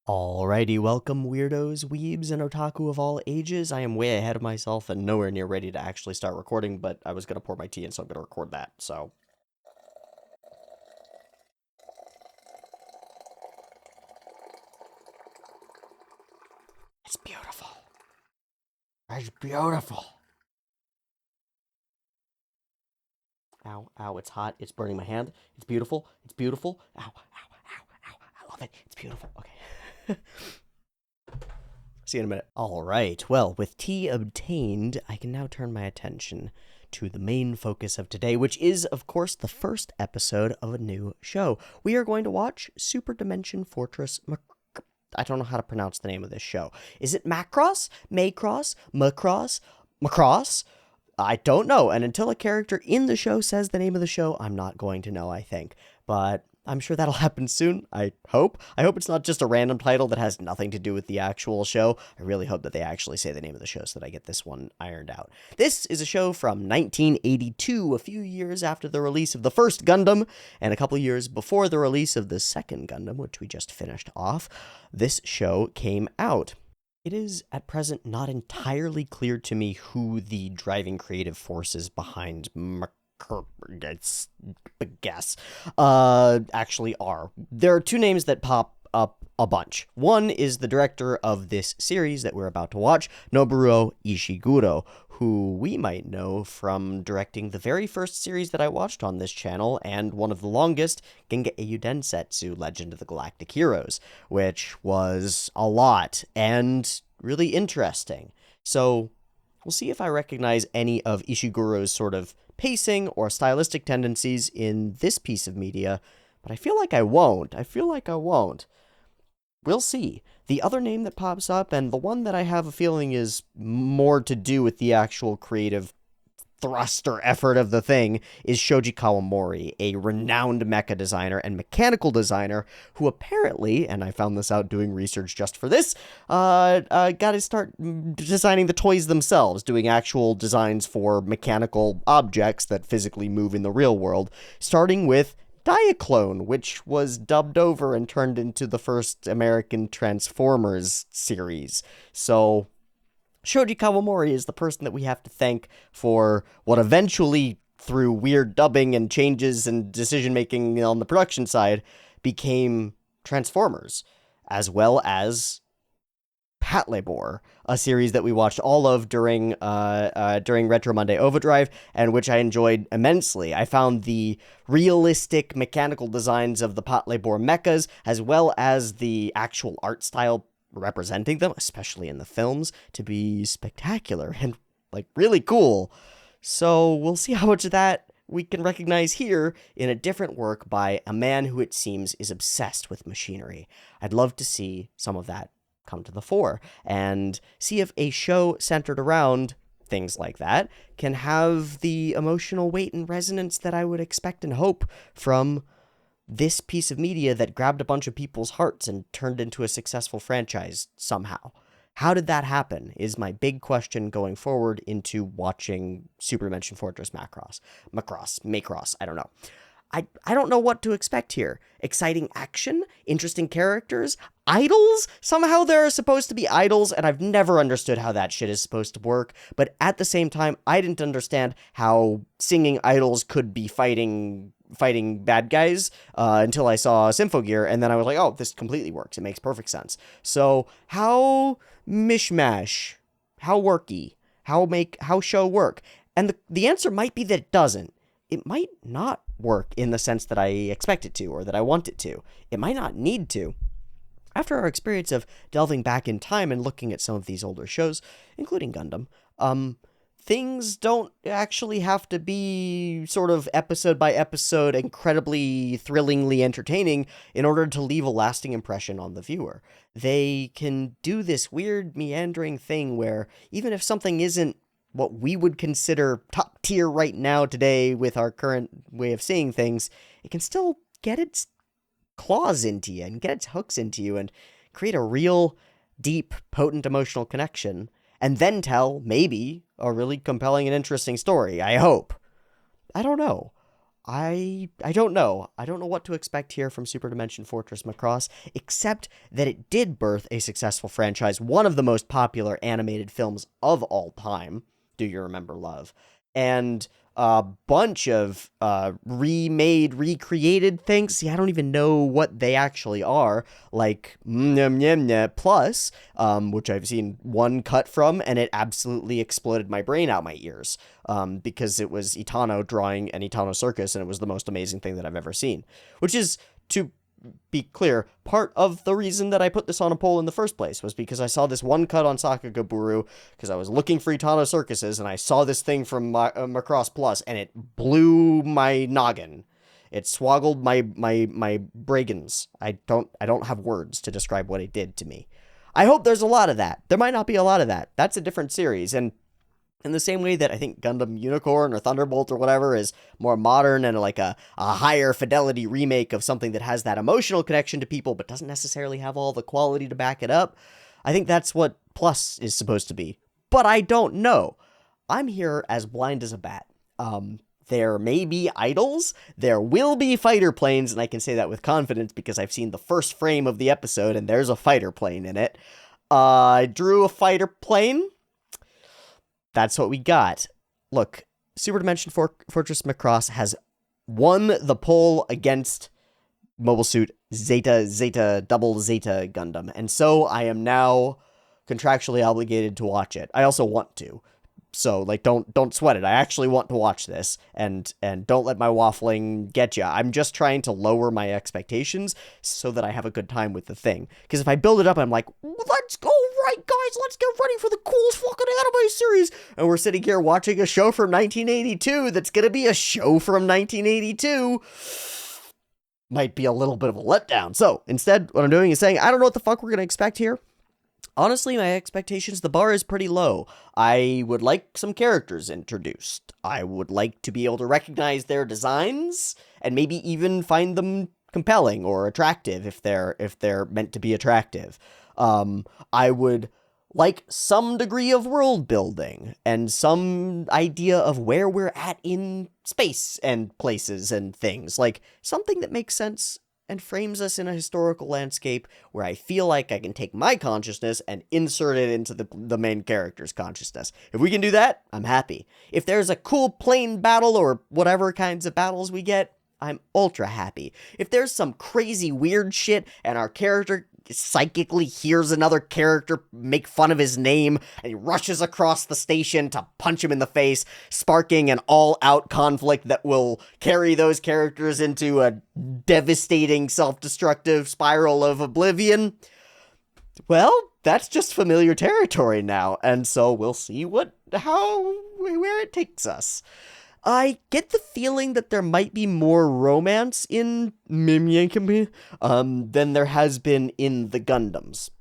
Alrighty, welcome weirdos, weebs, and otaku of all ages. I am way ahead of myself and nowhere near ready to actually start recording, but I was going to pour my tea in, so I'm going to record that, so. It's beautiful. It's beautiful. Ow, ow, it's hot. It's burning my hand. It's beautiful. It's beautiful. Ow, ow, ow, ow. I love it. It's beautiful. Okay. See you in a minute. All right. Well, with tea obtained, I can now turn my attention to the main focus of today, which is, of course, the first episode of a new show. We are going to watch Super Dimension Fortress I don't know how to pronounce the name of this show. Is it Macross? Macross? Macross? Macross? I don't know. And until a character in the show says the name of the show, I'm not going to know, I think. But I'm sure that'll happen soon, I hope. I hope it's not just a random title that has nothing to do with the actual show. I really hope that they actually say the name of the show so that I get this one ironed out. This is a show from 1982, a few years after the release of the first Gundam, and a couple years before the release of the second Gundam, which we just finished off. This show came out. It is, at present, not entirely clear to me who the driving creative forces behind actually are. There are two names that pop up a bunch. One is the director of this series that we're about to watch, Nobuo Ishiguro, who we might know from directing the very first series that I watched on this channel, and one of the longest, Genga Eiyu Densetsu, Legend of the Galactic Heroes, which was a lot, and really interesting. So, we'll see if I recognize any of Ishiguro's sort of pacing or stylistic tendencies in this piece of media, but I feel like I won't. We'll see. The other name that pops up, and the one that I have a feeling is more to do with the actual creative thrust or effort of the thing, is Shoji Kawamori, a renowned mecha designer and mechanical designer who apparently, and I found this out doing research just for this, got to start designing the toys themselves, doing actual designs for mechanical objects that physically move in the real world, starting with Diaclone, which was dubbed over and turned into the first American Transformers series. So, Shoji Kawamori is the person that we have to thank for what eventually, through weird dubbing and changes and decision-making on the production side, became Transformers, as well as Patlabor, a series that we watched all of during Retro Monday Overdrive, and which I enjoyed immensely. I found the realistic mechanical designs of the Patlabor mechas, as well as the actual art style representing them, especially in the films, to be spectacular and, like, really cool. So we'll see how much of that we can recognize here in a different work by a man who, it seems, is obsessed with machinery. I'd love to see some of that come to the fore and see if a show centered around things like that can have the emotional weight and resonance that I would expect and hope from this piece of media that grabbed a bunch of people's hearts and turned into a successful franchise somehow. How did that happen is my big question going forward into watching Super Dimension Fortress Macross, I don't know. I don't know what to expect here. Exciting action? Interesting characters? Idols? Somehow there are supposed to be idols, and I've never understood how that shit is supposed to work. But at the same time, I didn't understand how singing idols could be fighting bad guys until I saw Symphogear, and then I was like, oh, this completely works. It makes perfect sense. So how mishmash? How worky? How show work? And the answer might be that it doesn't. It might not work in the sense that I expect it to or that I want it to. It might not need to. After our experience of delving back in time and looking at some of these older shows, including Gundam, things don't actually have to be sort of episode by episode incredibly thrillingly entertaining in order to leave a lasting impression on the viewer. They can do this weird meandering thing where even if something isn't what we would consider top tier right now today with our current way of seeing things, it can still get its claws into you and get its hooks into you and create a real, deep, potent emotional connection, and then tell, maybe, a really compelling and interesting story, I hope. I don't know. I don't know. I don't know what to expect here from Super Dimension Fortress Macross, except that it did birth a successful franchise, one of the most popular animated films of all time, Do You Remember Love? And a bunch of remade, recreated things. See, I don't even know what they actually are, like Plus, which I've seen one cut from, and it absolutely exploded my brain out my ears, because it was Itano drawing an Itano circus, and it was the most amazing thing that I've ever seen, which is, to be clear, part of the reason that I put this on a poll in the first place was because I saw this one cut on Sakagaburu because I was looking for Itano circuses, and I saw this thing from Macross Plus, and it blew my noggin. It swoggled my braggins. I don't have words to describe what it did to me. I hope there's a lot of that. There might not be a lot of that. That's a different series, and in the same way that I think Gundam Unicorn or Thunderbolt or whatever is more modern and like a higher fidelity remake of something that has that emotional connection to people but doesn't necessarily have all the quality to back it up, I think that's what Plus is supposed to be. But I don't know. I'm here as blind as a bat. There may be idols, there will be fighter planes, and I can say that with confidence because I've seen the first frame of the episode and there's a fighter plane in it. I drew a fighter plane. That's what we got. Look, Super Dimension Fortress Macross has won the poll against Mobile Suit Zeta Double Zeta Gundam, and so I am now contractually obligated to watch it. I also want to. So, like, don't sweat it. I actually want to watch this, and don't let my waffling get you. I'm just trying to lower my expectations so that I have a good time with the thing. Because if I build it up, I'm like, let's go, right, guys, let's get ready for the coolest fucking anime series. And we're sitting here watching a show from 1982 that's going to be a show from 1982. Might be a little bit of a letdown. So, instead, what I'm doing is saying, I don't know what the fuck we're going to expect here. Honestly, my expectations, the bar is pretty low. I would like some characters introduced. I would like to be able to recognize their designs and maybe even find them compelling or attractive if they're meant to be attractive. I would like some degree of world building and some idea of where we're at in space and places and things. Like something that makes sense and frames us in a historical landscape where I feel like I can take my consciousness and insert it into the main character's consciousness. If we can do that, I'm happy. If there's a cool plane battle or whatever kinds of battles we get, I'm ultra happy. If there's some crazy weird shit and our character psychically hears another character make fun of his name and he rushes across the station to punch him in the face, sparking an all-out conflict that will carry those characters into a devastating self-destructive spiral of oblivion, well, that's just familiar territory now, and so we'll see where it takes us. I get the feeling that there might be more romance in Mimyankami than there has been in the Gundams.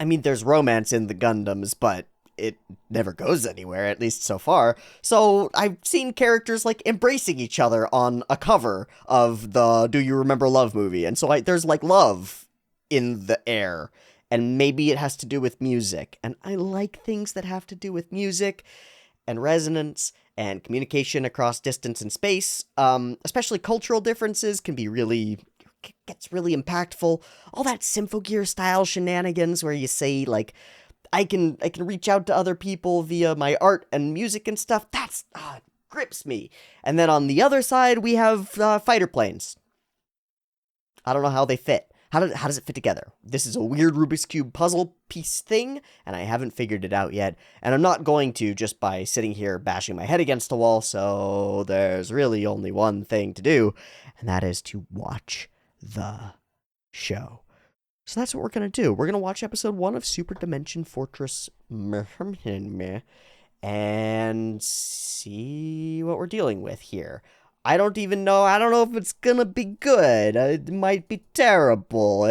I mean, there's romance in the Gundams, but it never goes anywhere, at least so far. So I've seen characters, like, embracing each other on a cover of the Do You Remember Love movie, and so there's, like, love in the air, and maybe it has to do with music, and I like things that have to do with music and resonance and communication across distance and space, especially cultural differences gets really impactful. All that Symphogear style shenanigans where you say, like, I can reach out to other people via my art and music and stuff, that's, grips me. And then on the other side, we have fighter planes. I don't know how they fit. How does it fit together? This is a weird Rubik's Cube puzzle piece thing, and I haven't figured it out yet. And I'm not going to just by sitting here bashing my head against the wall, so there's really only one thing to do, and that is to watch the show. So that's what we're going to do. We're going to watch episode 1 of Super Dimension Fortress and see what we're dealing with here. I don't even know. I don't know if it's gonna be good. It might be terrible.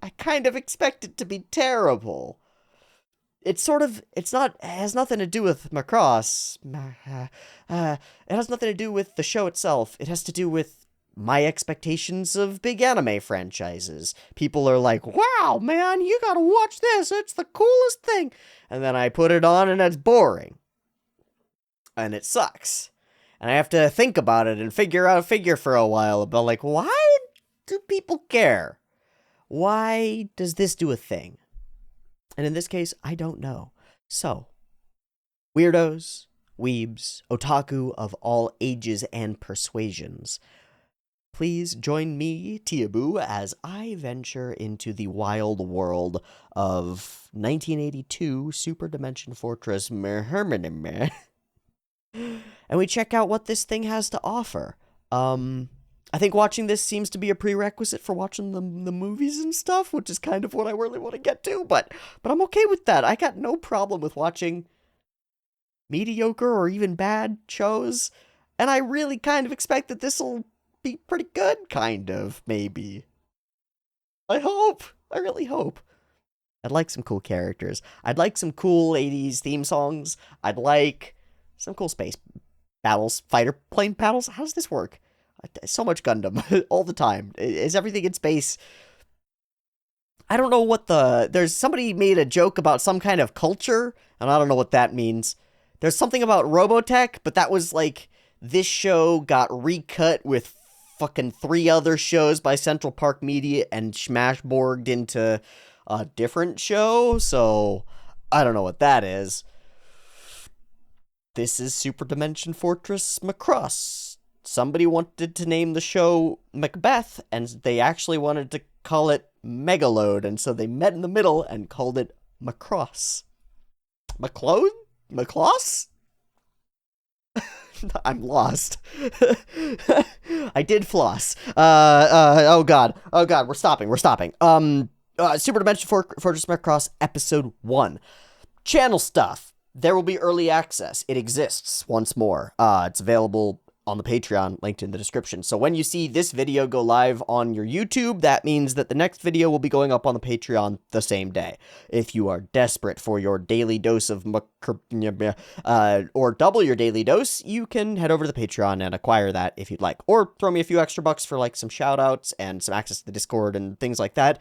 I kind of expect it to be terrible. It has nothing to do with Macross. It has nothing to do with the show itself. It has to do with my expectations of big anime franchises. People are like, wow, man, you gotta watch this. It's the coolest thing. And then I put it on and it's boring. And it sucks. And I have to think about it and figure out a figure for a while about, like, why do people care? Why does this do a thing? And in this case, I don't know. So, weirdos, weebs, otaku of all ages and persuasions, please join me, Teeaboo, as I venture into the wild world of 1982 Super Dimension Fortress and we check out what this thing has to offer. I think watching this seems to be a prerequisite for watching the movies and stuff, which is kind of what I really want to get to, but I'm okay with that. I got no problem with watching mediocre or even bad shows, and I really kind of expect that this'll be pretty good, kind of, maybe. I hope. I really hope. I'd like some cool characters. I'd like some cool 80s theme songs. I'd like some cool space battles, fighter plane battles. How does this work? So much Gundam all the time. Is everything in space? I don't know what there's somebody made a joke about some kind of culture, and I don't know what that means. There's something about Robotech, but that was like, this show got recut with fucking 3 other shows by Central Park Media and smashborged into a different show, so I don't know what that is. This is Super Dimension Fortress Macross. Somebody wanted to name the show Macbeth, and they actually wanted to call it Megalode, and so they met in the middle and called it Macross. Maclode? Macloss? I'm lost. I did floss. Oh god, we're stopping. Super Dimension Fortress Macross Episode 1. Channel stuff. There will be early access. It exists once more. It's available on the Patreon, linked in the description. So when you see this video go live on your YouTube, that means that the next video will be going up on the Patreon the same day. If you are desperate for your daily dose of or double your daily dose, you can head over to the Patreon and acquire that if you'd like. Or throw me a few extra bucks for like some shout outs and some access to the Discord and things like that.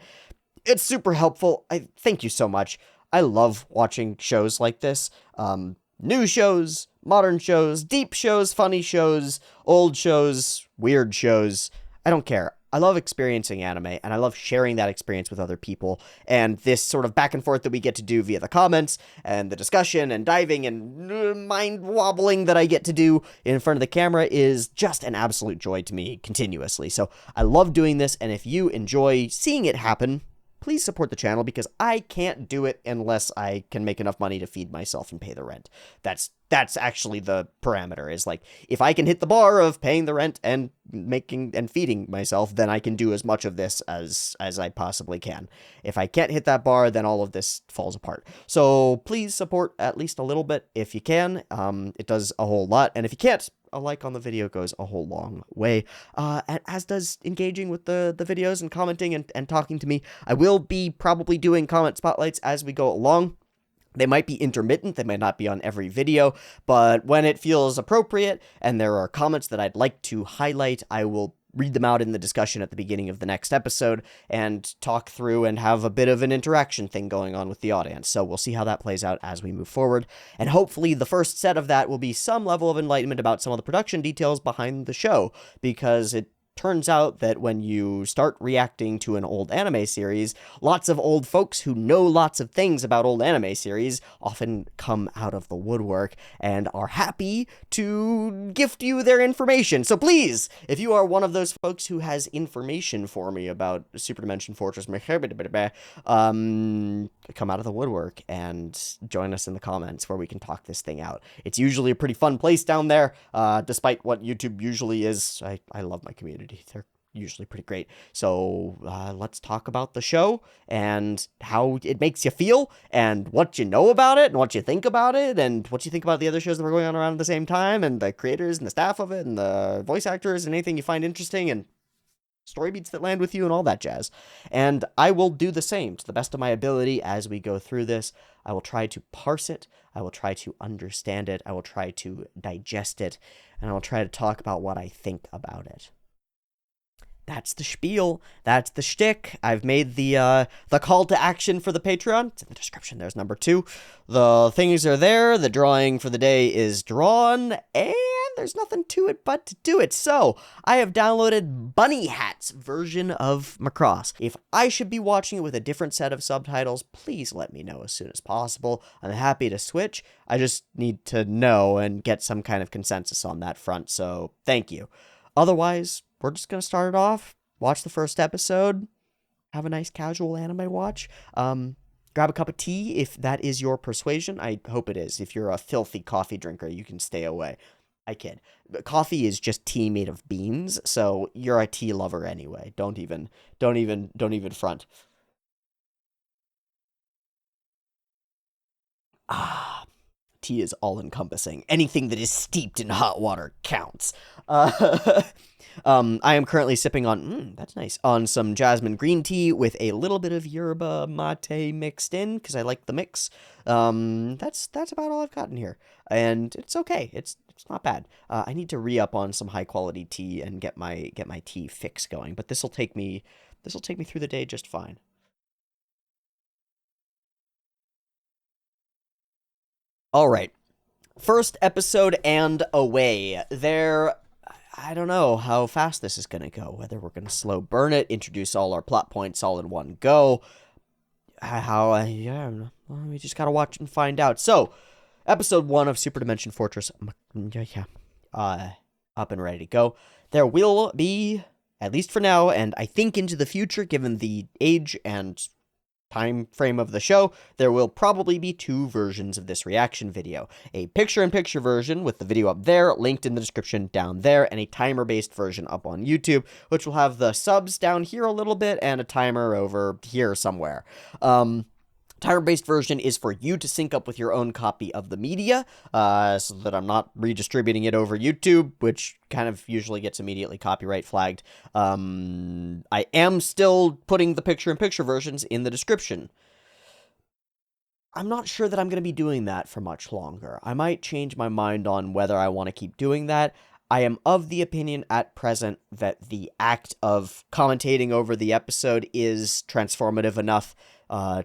It's super helpful. Thank you so much. I love watching shows like this. New shows, modern shows, deep shows, funny shows, old shows, weird shows. I don't care. I love experiencing anime, and I love sharing that experience with other people, and this sort of back and forth that we get to do via the comments, and the discussion, and diving, and mind-wobbling that I get to do in front of the camera is just an absolute joy to me continuously. So I love doing this, and if you enjoy seeing it happen, please support the channel, because I can't do it unless I can make enough money to feed myself and pay the rent. That's actually the parameter, is like, if I can hit the bar of paying the rent and making and feeding myself, then I can do as much of this as I possibly can. If I can't hit that bar, then all of this falls apart. So please support at least a little bit if you can. It does a whole lot, and if you can't, a like on the video goes a whole long way, as does engaging with the videos and commenting and talking to me. I will be probably doing comment spotlights as we go along. They might be intermittent, they might not be on every video, but when it feels appropriate and there are comments that I'd like to highlight, I will read them out in the discussion at the beginning of the next episode and talk through and have a bit of an interaction thing going on with the audience. So we'll see how that plays out as we move forward. And hopefully the first set of that will be some level of enlightenment about some of the production details behind the show, because it turns out that when you start reacting to an old anime series, lots of old folks who know lots of things about old anime series often come out of the woodwork and are happy to gift you their information. So please, if you are one of those folks who has information for me about Super Dimension Fortress, come out of the woodwork and join us in the comments where we can talk this thing out. It's usually a pretty fun place down there, despite what YouTube usually is. I love my community. They're usually pretty great. So let's talk about the show and how it makes you feel and what you know about it and what you think about it and what you think about the other shows that were going on around at the same time and the creators and the staff of it and the voice actors and anything you find interesting and story beats that land with you and all that jazz. And I will do the same to the best of my ability as we go through this. I will try to parse it. I will try to understand it. I will try to digest it. And I will try to talk about what I think about it. That's the spiel. That's the shtick. I've made the call to action for the Patreon. It's in the description. There's number 2. The things are there. The drawing for the day is drawn. And there's nothing to it but to do it. So, I have downloaded Bunny Hat's version of Macross. If I should be watching it with a different set of subtitles, please let me know as soon as possible. I'm happy to switch. I just need to know and get some kind of consensus on that front, so thank you. Otherwise, we're just going to start it off, watch the first episode, have a nice casual anime watch. Grab a cup of tea if that is your persuasion. I hope it is. If you're a filthy coffee drinker, you can stay away. I kid. Coffee is just tea made of beans, so you're a tea lover anyway. Don't even front. Ah, tea is all-encompassing. Anything that is steeped in hot water counts. I am currently sipping on, that's nice, on some jasmine green tea with a little bit of yerba mate mixed in, because I like the mix. That's about all I've gotten here, and it's okay. It's not bad. I need to re-up on some high-quality tea and get my tea fix going, but this'll take me through the day just fine. All right. First episode and away. I don't know how fast this is going to go, whether we're going to slow burn it, introduce all our plot points all in one go. Yeah, well, we just got to watch and find out. So, episode 1 of Super Dimension Fortress, up and ready to go. There will be, at least for now, and I think into the future, given the age and time frame of the show, there will probably be 2 versions of this reaction video. A picture-in-picture version with the video up there, linked in the description down there, and a timer-based version up on YouTube, which will have the subs down here a little bit and a timer over here somewhere. Timer-based version is for you to sync up with your own copy of the media, so that I'm not redistributing it over YouTube, which kind of usually gets immediately copyright flagged. I am still putting the picture-in-picture versions in the description. I'm not sure that I'm going to be doing that for much longer. I might change my mind on whether I want to keep doing that. I am of the opinion at present that the act of commentating over the episode is transformative enough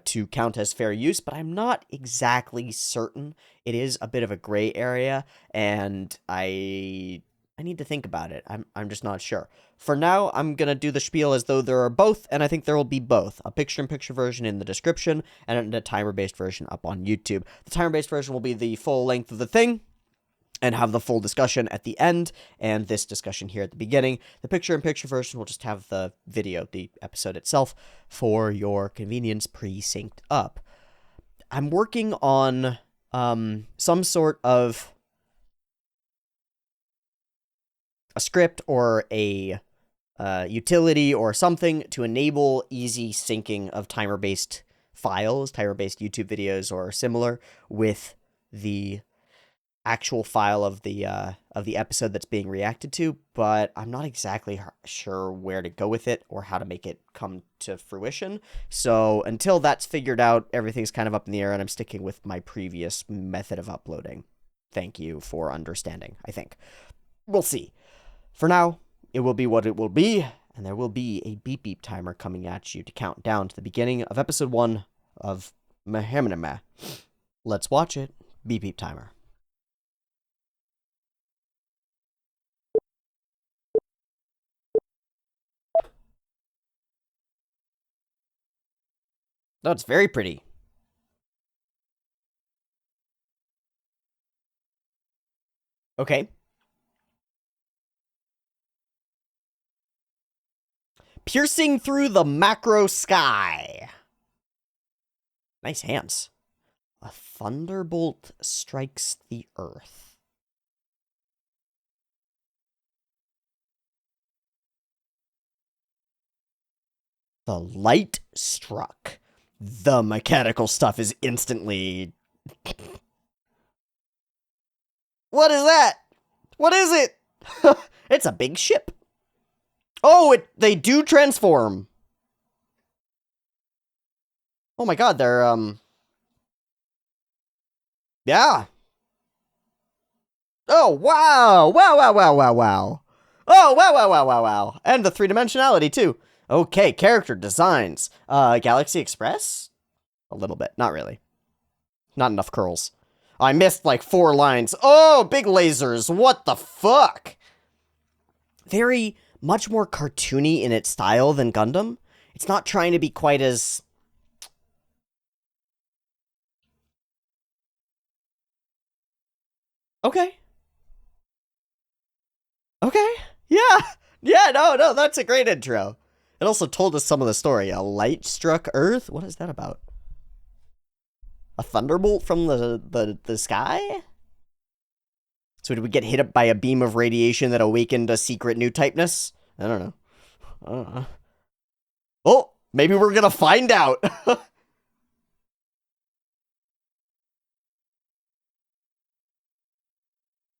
to count as fair use, but I'm not exactly certain. It is a bit of a gray area, and I need to think about it. I'm just not sure. For now, I'm going to do the spiel as though there are both, and I think there will be both. A picture-in-picture version in the description, and a timer-based version up on YouTube. The timer-based version will be the full length of the thing, and have the full discussion at the end, and this discussion here at the beginning. The picture-in-picture version will just have the video, the episode itself, for your convenience pre-synced up. I'm working on some sort of a script or a utility or something to enable easy syncing of timer-based files, timer-based YouTube videos or similar, with the actual file of the episode that's being reacted to, but I'm not exactly sure where to go with it or how to make it come to fruition. So until that's figured out, everything's kind of up in the air, and I'm sticking with my previous method of uploading. Thank you for understanding, I think. We'll see. For now, it will be what it will be, and there will be a beep beep timer coming at you to count down to the beginning of episode 1 of Mehemnema. Let's watch it. Beep beep timer. Oh, it's very pretty. Okay. Piercing through the macro sky. Nice hands. A thunderbolt strikes the earth. The light struck. The mechanical stuff is instantly... What is that? What is it? It's a big ship. Oh, they do transform. Oh my god, they're, yeah. Oh, wow. Wow, wow, wow, wow, wow. Oh, wow, wow, wow, wow, wow. And the 3-dimensionality, too. Okay, character designs. Galaxy Express? A little bit. Not really. Not enough curls. I missed like 4 lines. Oh, big lasers. What the fuck? Very much more cartoony in its style than Gundam. It's not trying to be quite as... Okay. Okay. Yeah. Yeah, no, that's a great intro. It also told us some of the story. A light struck Earth? What is that about? A thunderbolt from the sky? So did we get hit up by a beam of radiation that awakened a secret new typeness? I don't know. Oh, maybe we're gonna find out.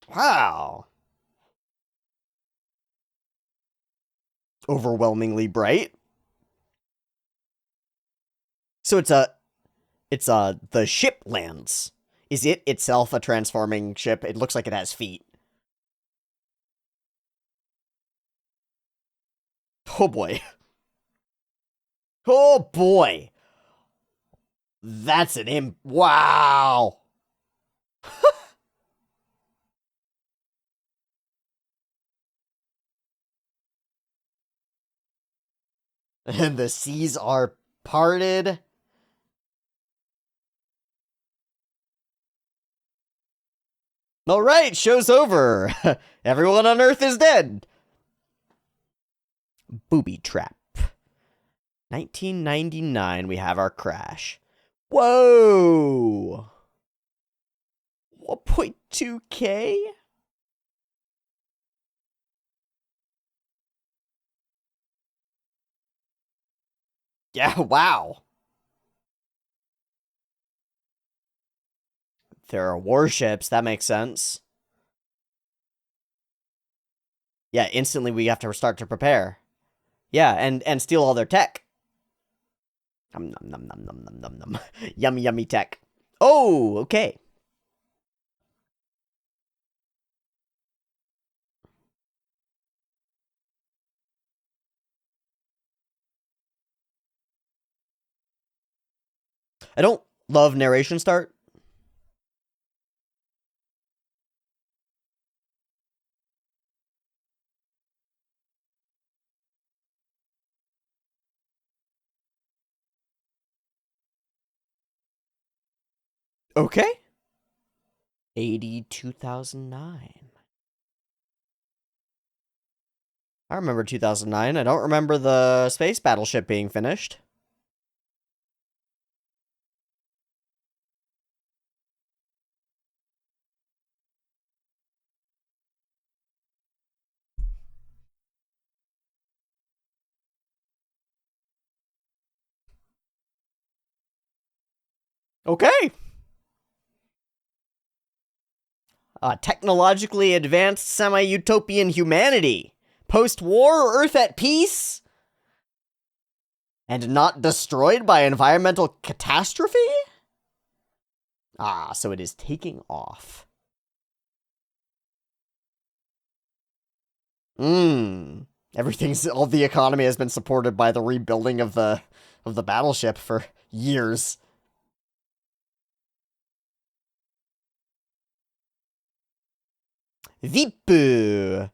Wow. Overwhelmingly bright. So the ship lands. Is it itself a transforming ship? It looks like it has feet. Oh boy. Oh boy. That's an wow. And the seas are parted. All right, show's over. Everyone on Earth is dead. Booby trap. 1999, we have our crash. Whoa! 1.2K? Yeah, wow. There are warships, that makes sense. Yeah, instantly we have to start to prepare. Yeah, and steal all their tech. Nom nom nom nom nom nom nom nom. Yummy yummy tech. Oh, okay. I don't love narration start. Okay. 2009. I remember 2009. I don't remember the space battleship being finished. Okay. Technologically advanced semi-utopian humanity. Post-war Earth at peace? And not destroyed by environmental catastrophe? Ah, so it is taking off. All the economy has been supported by the rebuilding of the battleship for years. Vipu.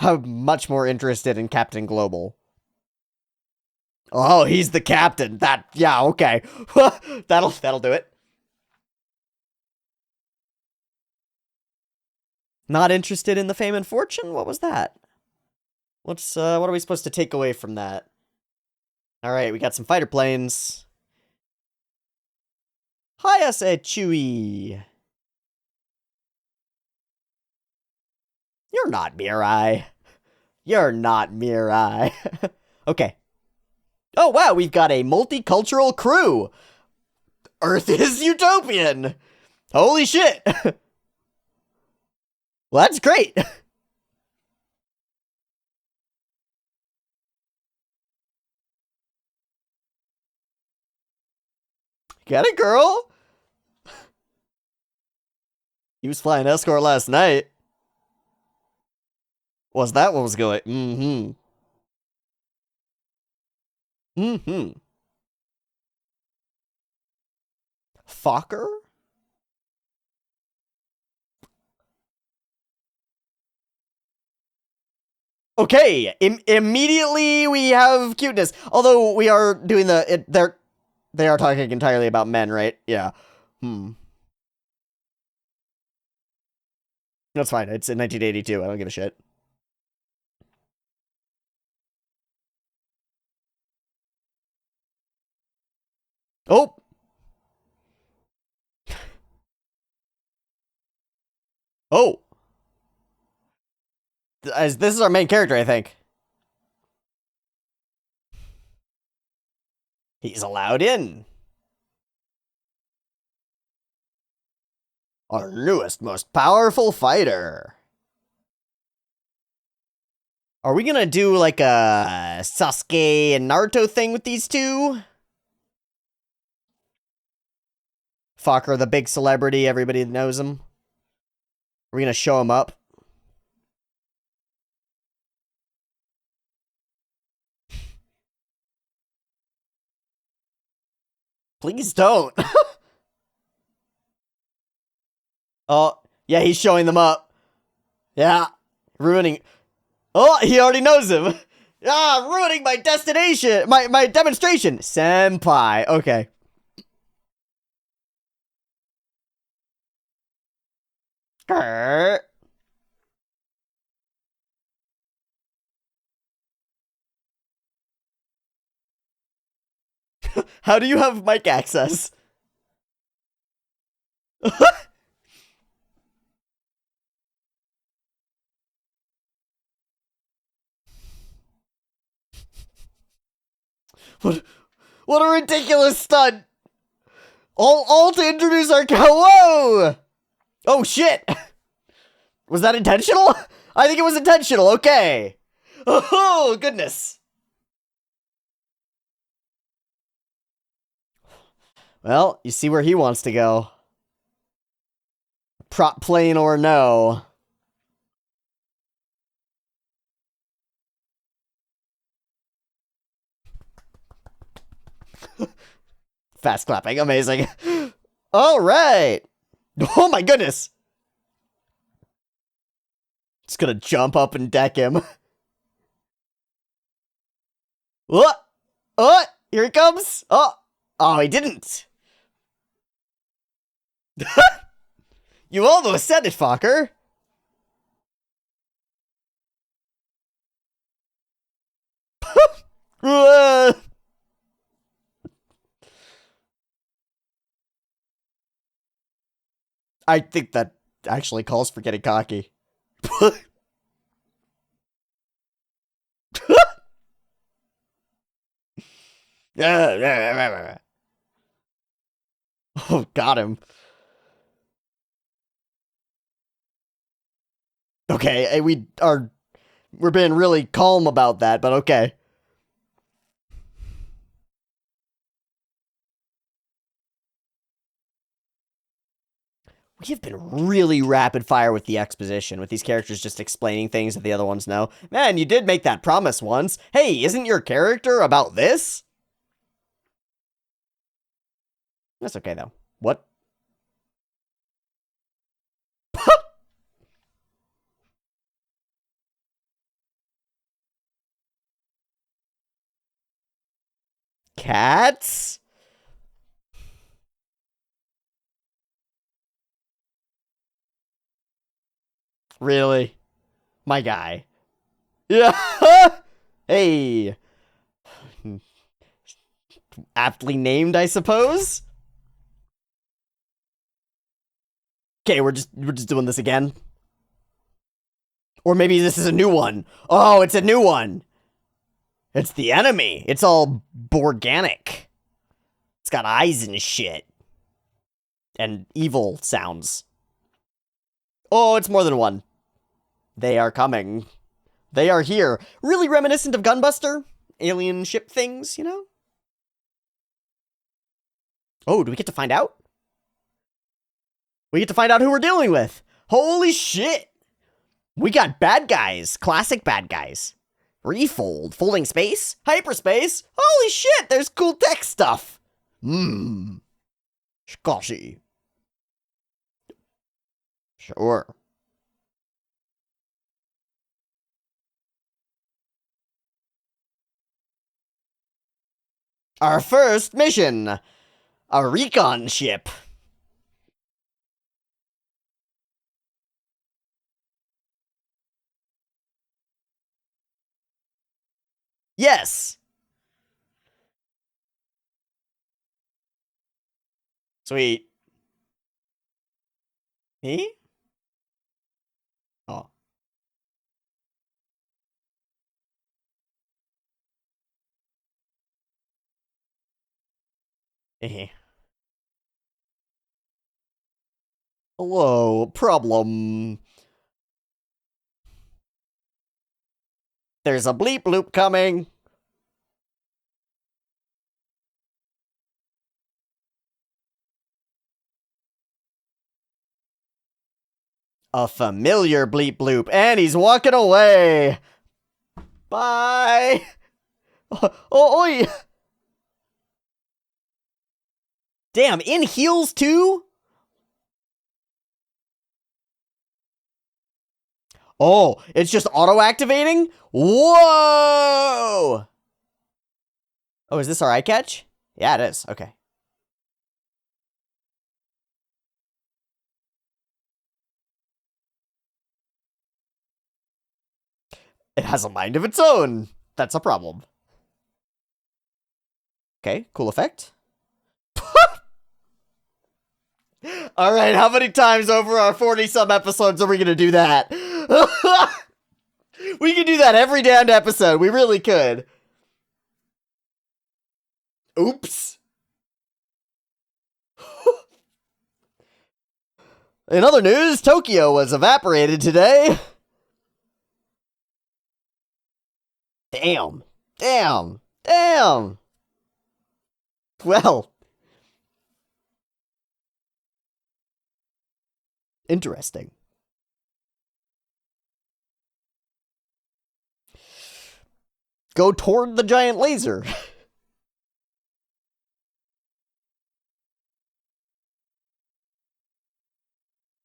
I'm much more interested in Captain Global. Oh, he's the captain. Yeah, okay. that'll do it. Not interested in the fame and fortune? What was that? What are we supposed to take away from that? Alright, we got some fighter planes. Hayase Chewie. You're not Mirai. You're not Mirai. Okay. Oh, wow, we've got a multicultural crew. Earth is utopian. Holy shit. Well, that's great. Get it, girl? He was flying escort last night. Was that what was going? Mm-hmm. Mm-hmm. Fokker? Okay, immediately we have cuteness. Although we are doing they are talking entirely about men, right? Yeah. That's fine. It's in 1982. I don't give a shit. Oh! Oh! This is our main character, I think. He's allowed in. Our newest, most powerful fighter. Are we gonna do like a Sasuke and Naruto thing with these two? Fokker, the big celebrity, everybody knows him. We're gonna show him up. Please don't. Oh, yeah, he's showing them up. Yeah, ruining. Oh, he already knows him. Ah, ruining my destination, my demonstration. Senpai, okay. Grr. How do you have mic access? What a ridiculous stunt! All to introduce our whoa! Oh shit! Was that intentional? I think it was intentional. Okay. Oh goodness. Well, you see where he wants to go. Prop plane or no. Fast clapping, amazing. All right. Oh my goodness. Just gonna jump up and deck him. What? What? Here he comes. Oh, he didn't. You almost said it, Fokker. I think that actually calls for getting cocky. Oh, got him. Okay, we're being really calm about that, but okay. We have been really rapid fire with the exposition, with these characters just explaining things that the other ones know. Man, you did make that promise once. Hey, isn't your character about this? That's okay, though. What? Cats? Really? My guy. Yeah. Hey. Aptly named, I suppose? Okay, we're just doing this again. Or maybe this is a new one. Oh, it's a new one. It's the enemy. It's all organic. It's got eyes and shit. And evil sounds. Oh, it's more than one. They are coming. They are here. Really reminiscent of Gunbuster. Alien ship things, you know? Oh, do we get to find out? We get to find out who we're dealing with. Holy shit. We got bad guys. Classic bad guys. Refold. Folding space. Hyperspace. Holy shit, there's cool tech stuff. Shikashi. Sure. Our first mission. A recon ship. Yes. Sweet. Me? Oh. Eh. Hello, problem. There's a bleep loop coming. A familiar bleep bloop, and he's walking away. Bye. Oh, oi. Damn, in heels too? Oh, it's just auto-activating? Whoa! Oh, is this our eye catch? Yeah, it is. Okay. It has a mind of its own. That's a problem. Okay, cool effect. Alright, how many times over our 40-some episodes are we gonna do that? We could do that every damned episode. We really could. Oops. In other news, Tokyo was evaporated today. Damn. Damn. Damn. Well. Interesting. Go toward the giant laser.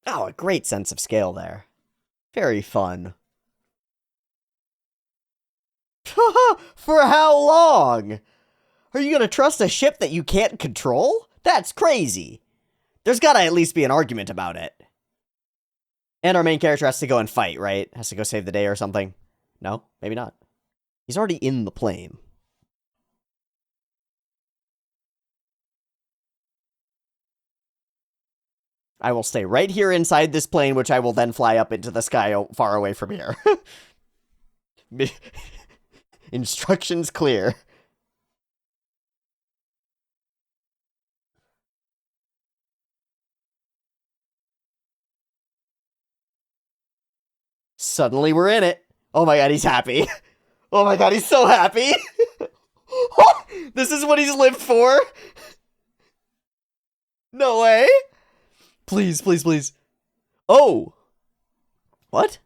Oh, a great sense of scale there. Very fun. For how long? Are you gonna trust a ship that you can't control? That's crazy. There's gotta at least be an argument about it. And our main character has to go and fight, right? Has to go save the day or something. No? Maybe not. He's already in the plane. I will stay right here inside this plane, which I will then fly up into the sky far away from here. Instructions clear. Suddenly we're in it. Oh my god, he's happy. Oh my god, he's so happy. This is what he's lived for. No way. Please, please, please. Oh. What?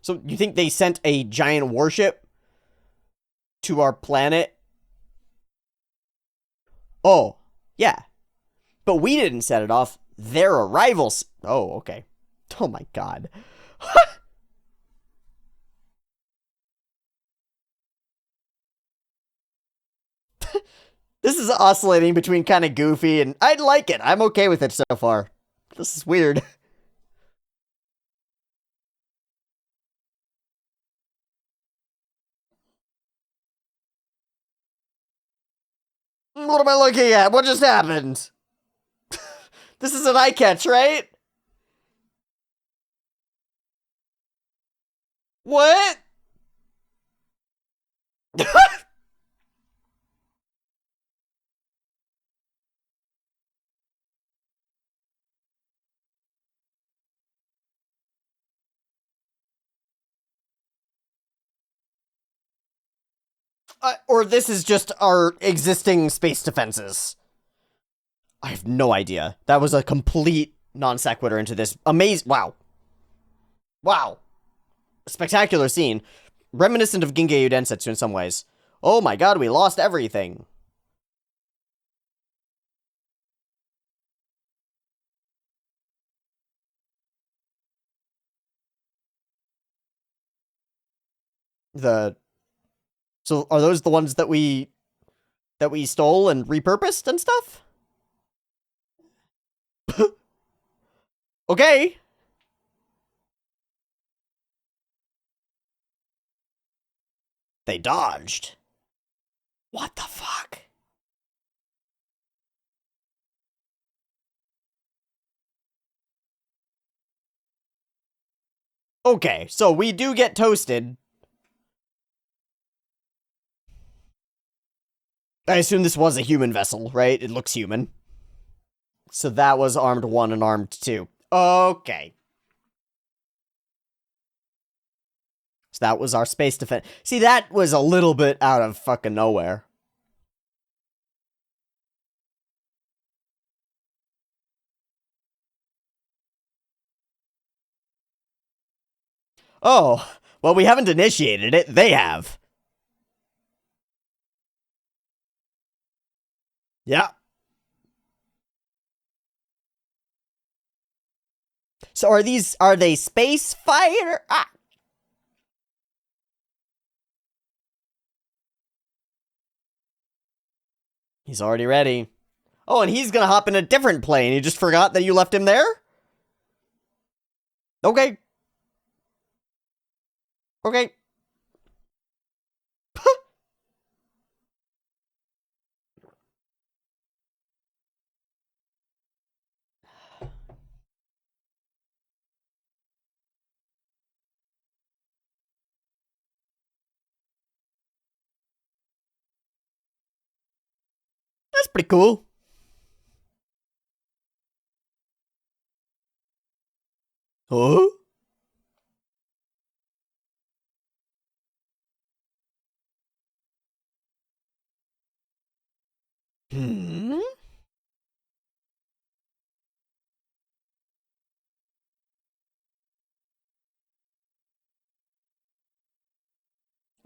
So you think they sent a giant warship to our planet? Oh, yeah. But we didn't set it off. Their arrivals. Oh, okay. Oh my god. This is oscillating between kind of goofy and I like it. I'm okay with it so far. This is weird. What am I looking at? What just happened? This is an eye catch, right? What? Or this is just our existing space defenses. I have no idea. That was a complete non sequitur into this amazing. Wow. Wow. Spectacular scene. Reminiscent of Gingeiyu Densetsu in some ways. Oh my god, we lost everything. So are those the ones that we stole and repurposed and stuff? Okay. They dodged. What the fuck? Okay, so we do get toasted. I assume this was a human vessel, right? It looks human. So that was armed 1 and armed 2. Okay. So that was our space defense. See, that was a little bit out of fucking nowhere. Oh, well, we haven't initiated it. They have. Yeah. So are they space fighter? Ah. He's already ready. Oh, and he's gonna hop in a different plane. You just forgot that you left him there? Okay. Okay. That's pretty cool. Huh? Hmm?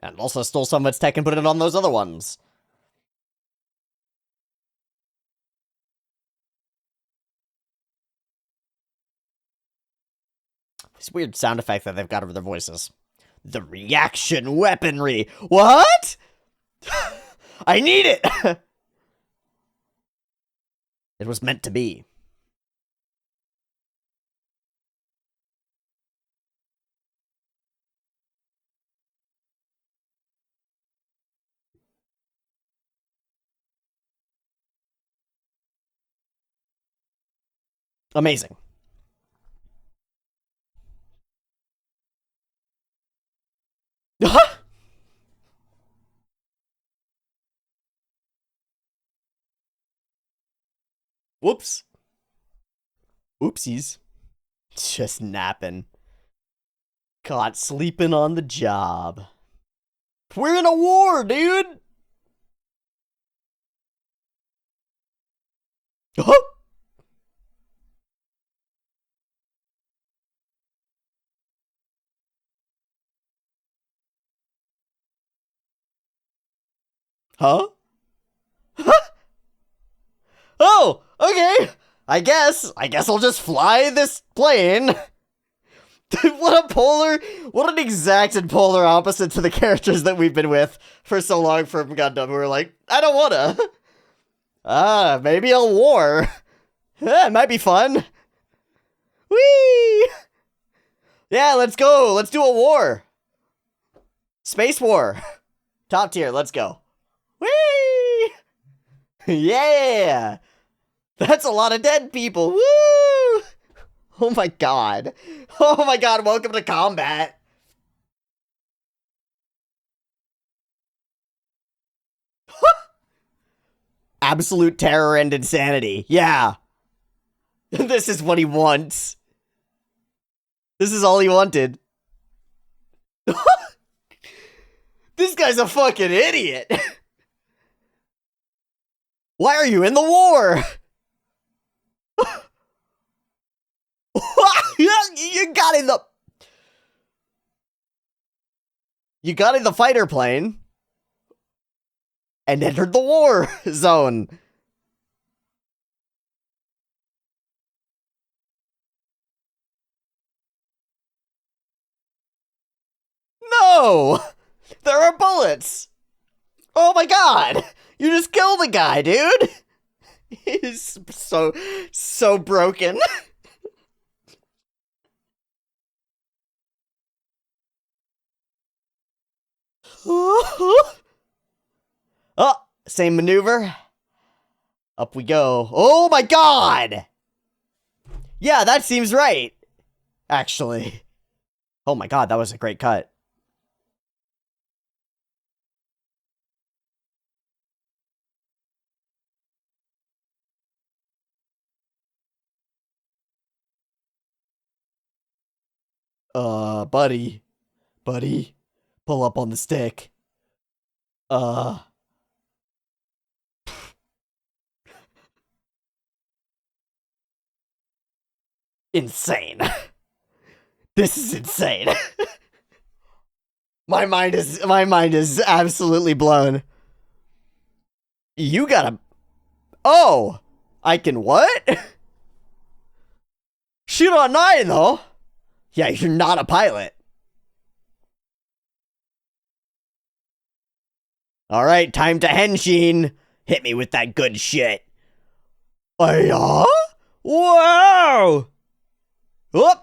And also stole some of its tech and put it on those other ones. This weird sound effect that they've got over their voices. The reaction weaponry. What? I need it! It was meant to be. Amazing. Whoops. Oopsies. Just napping. Caught sleeping on the job. We're in a war, dude! Huh? Oh, okay. I guess I'll just fly this plane. What an exact and polar opposite to the characters that we've been with for so long from Gundam, who are like, I don't wanna. Maybe a war. It might be fun. Whee! Yeah, let's go. Let's do a war. Space war. Top tier, let's go. Whee! Yeah! That's a lot of dead people. Woo! Oh my god. Oh my god, welcome to combat. Absolute terror and insanity. Yeah. This is what he wants. This is all he wanted. This guy's a fucking idiot. Why are you in the war? You got in the... You got in the fighter plane and entered the war zone. No! There are bullets! Oh my god! You just killed the guy, dude! He's so broken. Oh, same maneuver. Up we go. Oh my god! Yeah, that seems right. Actually. Oh my god, that was a great cut. Buddy. Buddy. Pull up on the stick. Insane. This is insane. My mind is absolutely blown. You gotta... Oh! I can what? Shoot on 9, though. Yeah, you're not a pilot. Alright, time to henshin. Hit me with that good shit. Yeah? Wow! Whoop!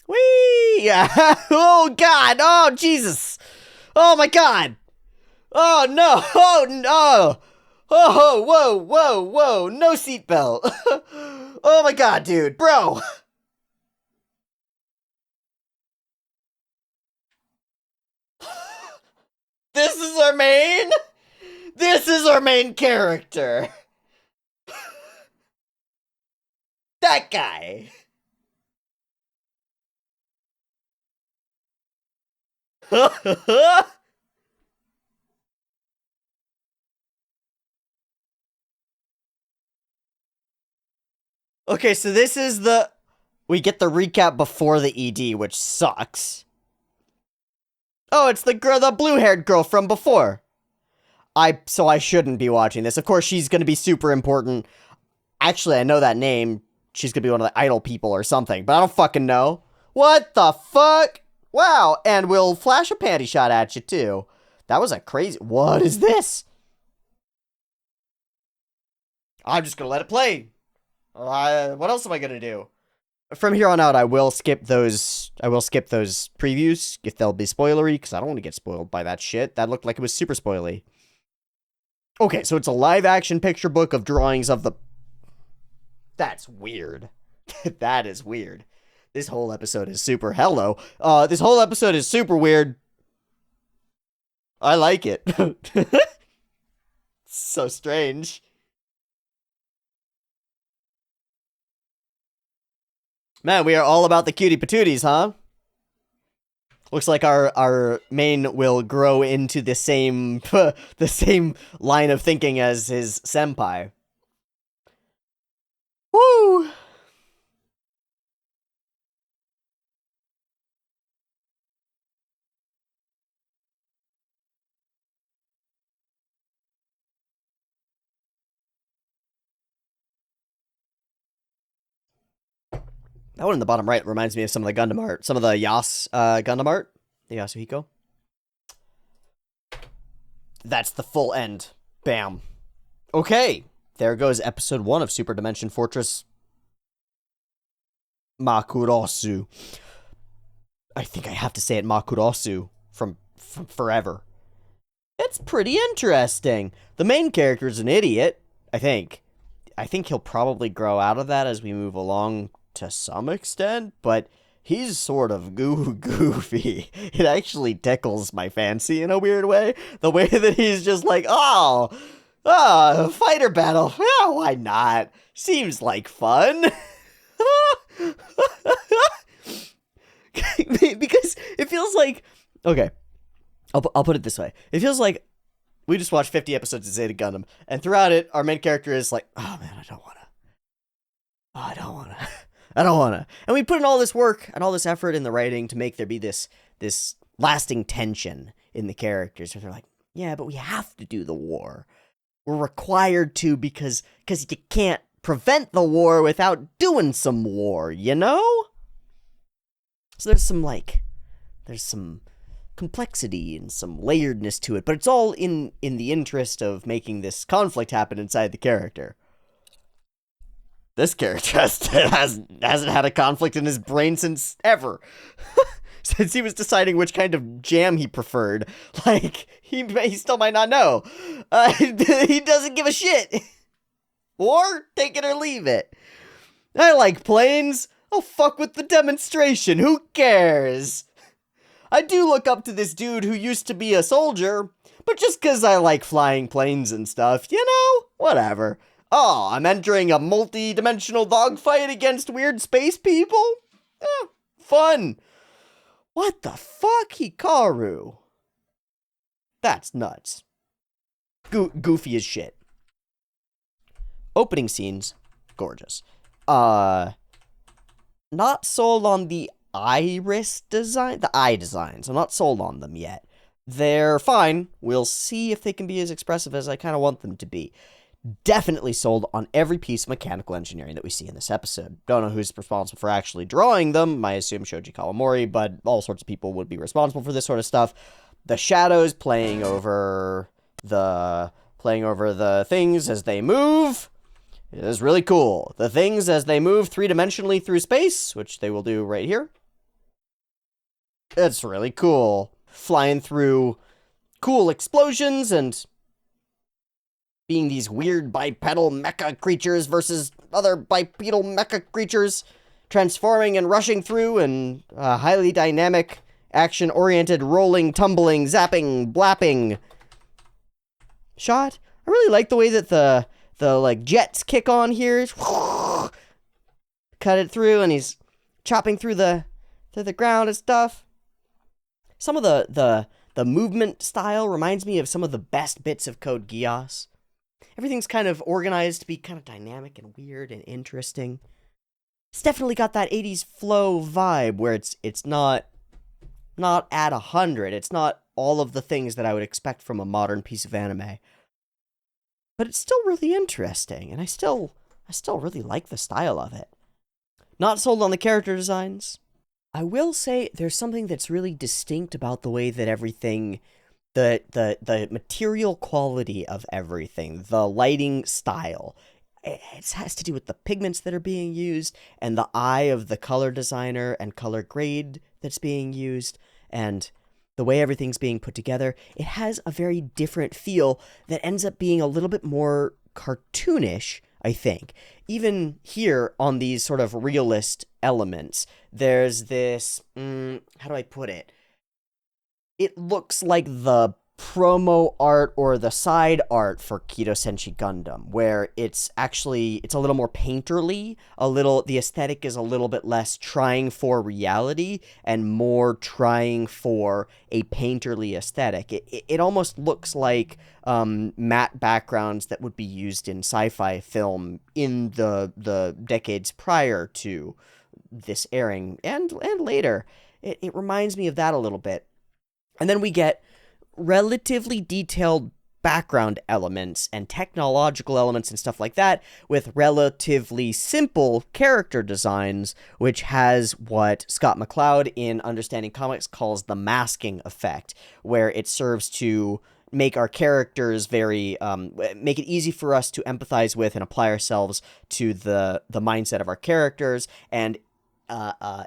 Whee! Oh, God! Oh, Jesus! Oh, my God! Oh, no! Oh, no! Oh, whoa, whoa, whoa! No seatbelt! Oh, my God, dude! Bro! This is our main? This is our main character! That guy! Okay, so this is the... We get the recap before the ED, which sucks. Oh, it's the blue-haired girl from before. So I shouldn't be watching this. Of course, she's gonna be super important. Actually, I know that name. She's gonna be one of the idol people or something, but I don't fucking know. What the fuck? Wow, and we'll flash a panty shot at you, too. That was a crazy... What is this? I'm just gonna let it play. What else am I gonna do? From here on out, I will skip those previews if they'll be spoilery, because I don't want to get spoiled by that shit. That looked like it was super spoily. Okay, so it's a live-action picture book of drawings of the... That's weird. That is weird. This whole episode is super... Hello. This whole episode is super weird. I like it. So strange. Man, we are all about the cutie patooties, huh? Looks like our main will grow into the same the same line of thinking as his senpai. Woo! That one in the bottom right reminds me of some of the Gundam art. Some of the Yas Gundam art. The Yasuhiko. That's the full end. Bam. Okay. There goes episode 1 of Super Dimension Fortress Macross. I think I have to say it Macross from forever. It's pretty interesting. The main character is an idiot, I think. I think he'll probably grow out of that as we move along to some extent, but he's sort of goofy. It actually tickles my fancy in a weird way. The way that he's just like, fighter battle. Yeah, why not? Seems like fun. Because it feels like... Okay, I'll put it this way. It feels like we just watched 50 episodes of Zeta Gundam, and throughout it, our main character is like, oh man, Oh, I don't want to. I don't want to. And we put in all this work and all this effort in the writing to make there be this lasting tension in the characters where they're like, yeah, but we have to do the war. We're required to because you can't prevent the war without doing some war, you know? So there's some complexity and some layeredness to it, but it's all in the interest of making this conflict happen inside the character. This character hasn't had a conflict in his brain since ever. Since he was deciding which kind of jam he preferred. Like, he still might not know. He doesn't give a shit. Or, take it or leave it. I like planes. I'll fuck with the demonstration. Who cares? I do look up to this dude who used to be a soldier, but just because I like flying planes and stuff, you know? Whatever. Oh, I'm entering a multi-dimensional dogfight against weird space people? Fun. What the fuck, Hikaru? That's nuts. Goofy as shit. Opening scenes, gorgeous. Not sold on the iris design, the eye designs. I'm not sold on them yet. They're fine. We'll see if they can be as expressive as I kind of want them to be. Definitely sold on every piece of mechanical engineering that we see in this episode. Don't know who's responsible for actually drawing them. I assume Shoji Kawamori, but all sorts of people would be responsible for this sort of stuff. The shadows playing over the things as they move is really cool. The things as they move three-dimensionally through space, which they will do right here. It's really cool. Flying through cool explosions and being these weird bipedal mecha creatures versus other bipedal mecha creatures, transforming and rushing through, and highly dynamic, action-oriented, rolling, tumbling, zapping, blapping shot. I really like the way that the like jets kick on here. Cut it through, and he's chopping through the ground and stuff. Some of the movement style reminds me of some of the best bits of Code Geass. Everything's kind of organized to be kind of dynamic and weird and interesting. It's definitely got that 80s flow vibe where it's not at 100. It's not all of the things that I would expect from a modern piece of anime. But it's still really interesting, and I still really like the style of it. Not sold on the character designs. I will say there's something that's really distinct about the way that everything, the material quality of everything, the lighting style. It has to do with the pigments that are being used and the eye of the color designer and color grade that's being used and the way everything's being put together. It has a very different feel that ends up being a little bit more cartoonish, I think. Even here on these sort of realist elements, there's this, how do I put it? It looks like the promo art or the side art for Kido Senshi Gundam, where it's a little more painterly, the aesthetic is a little bit less trying for reality and more trying for a painterly aesthetic. It almost looks like matte backgrounds that would be used in sci-fi film in the decades prior to this airing and later. It reminds me of that a little bit. And then we get relatively detailed background elements and technological elements and stuff like that with relatively simple character designs, which has what Scott McCloud in Understanding Comics calls the masking effect, where it serves to make our characters make it easy for us to empathize with and apply ourselves to the mindset of our characters and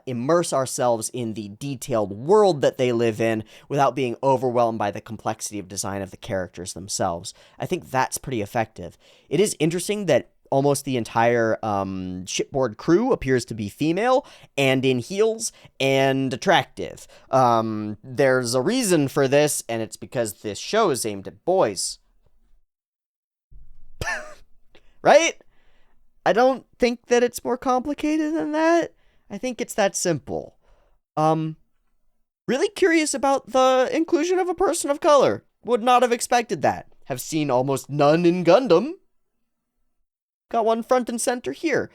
immerse ourselves in the detailed world that they live in without being overwhelmed by the complexity of design of the characters themselves. I think that's pretty effective. It is interesting that almost the entire shipboard crew appears to be female and in heels and attractive. There's a reason for this, and it's because this show is aimed at boys. Right? I don't think that it's more complicated than that. I think it's that simple. Really curious about the inclusion of a person of color. Would not have expected that. Have seen almost none in Gundam. Got one front and center here.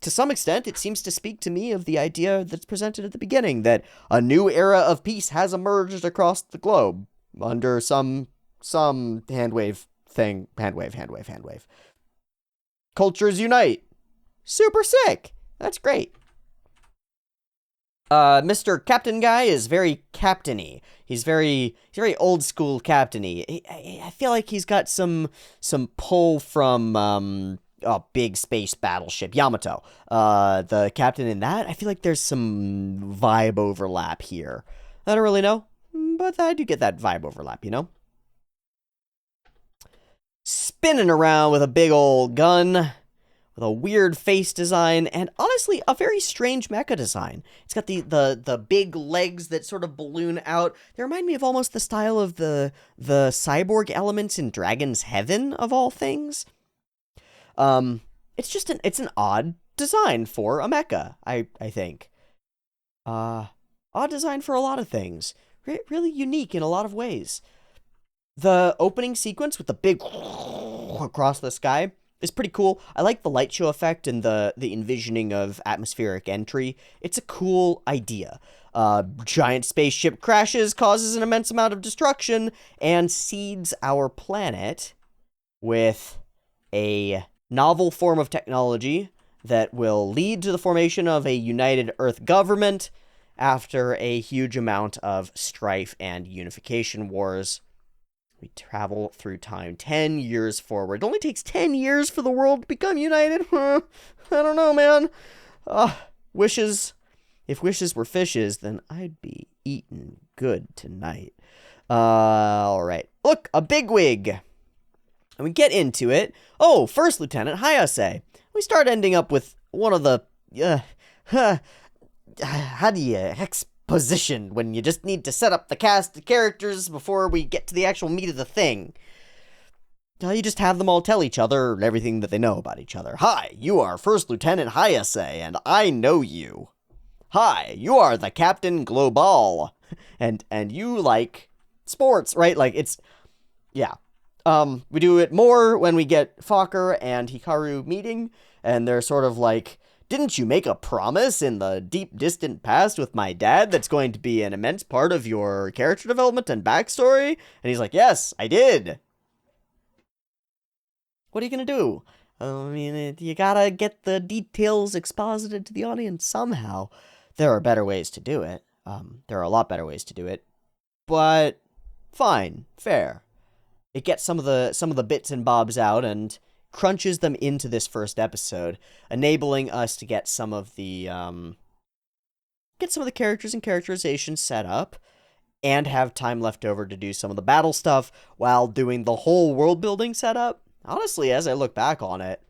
to some extent, it seems to speak to me of the idea that's presented at the beginning, that a new era of peace has emerged across the globe under some handwave thing. Handwave. Cultures unite. Super sick. That's great. Mr. Captain Guy is very captainy. He's very old school captainy. I feel like he's got some pull from a big space battleship, Yamato. The captain in that, I feel like there's some vibe overlap here. I don't really know, but I do get that vibe overlap, you know? Spinning around with a big old gun, with a weird face design, and honestly, a very strange mecha design. It's got the big legs that sort of balloon out. They remind me of almost the style of the cyborg elements in Dragon's Heaven, of all things. It's just an odd design for a mecha, I think. Odd design for a lot of things. Really unique in a lot of ways. The opening sequence with the big across the sky is pretty cool. I like the light show effect and the envisioning of atmospheric entry. It's a cool idea. Giant spaceship crashes, causes an immense amount of destruction, and seeds our planet with a novel form of technology that will lead to the formation of a united Earth government after a huge amount of strife and unification wars. We travel through time 10 years forward. It only takes 10 years for the world to become united? Huh? I don't know, man. Wishes. If wishes were fishes, then I'd be eating good tonight. Alright. Look, a bigwig. And we get into it. Oh, First Lieutenant Hayase. We start ending up with one of the... how do you exposition when you just need to set up the cast of characters before we get to the actual meat of the thing? You just have them all tell each other everything that they know about each other. Hi, you are First Lieutenant Hayase, and I know you. Hi, you are the Captain Global, and you like sports, right? Like, it's... yeah. We do it more when we get Fokker and Hikaru meeting, and they're sort of like, didn't you make a promise in the deep, distant past with my dad that's going to be an immense part of your character development and backstory? And he's like, yes, I did. What are you gonna do? I mean, you gotta get the details exposited to the audience somehow. There are better ways to do it. There are a lot better ways to do it. But, fine, fair. It gets some of the bits and bobs out and crunches them into this first episode, enabling us to get some of the characters and characterizations set up, and have time left over to do some of the battle stuff while doing the whole world building setup. Honestly, as I look back on it,